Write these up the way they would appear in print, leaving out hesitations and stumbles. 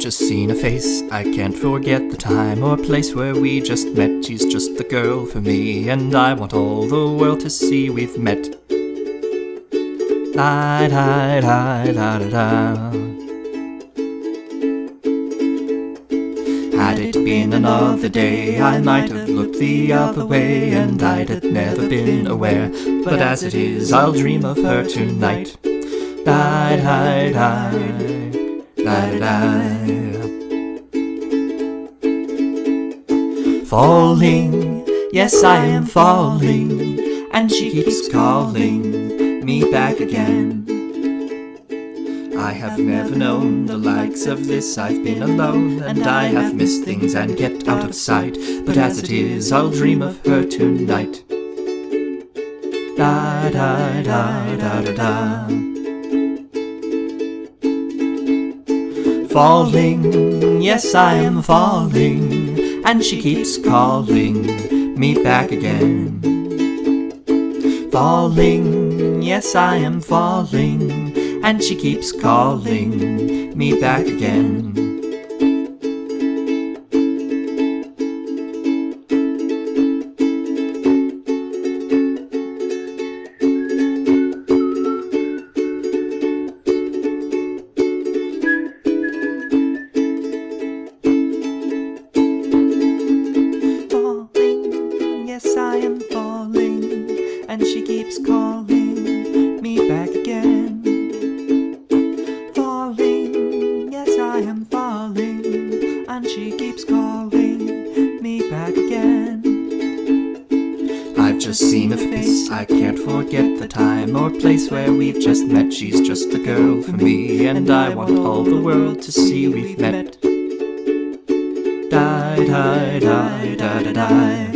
just seen a face, I can't forget the time or place where we just met. She's just the girl for me, and I want all the world to see we've met. Da da da da da da. Had it been another day, I might have looked the other way, and I'd have never been aware. But as it is, I'll dream of her tonight. Da da da da da. Falling, yes I am falling, and she keeps calling me back again. I have never known the likes of this. I've been alone, and I have missed things and kept out of sight. But as it is, I'll dream of her tonight. Da da da da da da. Falling, yes I am falling, and she keeps calling me back again. Falling, yes I am falling, and she keeps calling me back again. Falling, yes I am falling, and she keeps calling me back again. I am falling, and she keeps calling me back again. I've just seen a face, I can't forget the time or place where we've just met. She's just the girl for me, and I want all the world to see we've met. Die, die, die, die, die, die.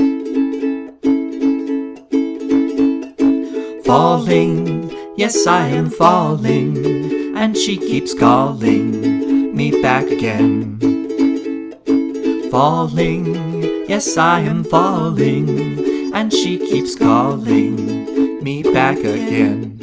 Falling, yes I am falling, and she keeps calling me back again. Falling, yes I am falling, and she keeps calling me back again.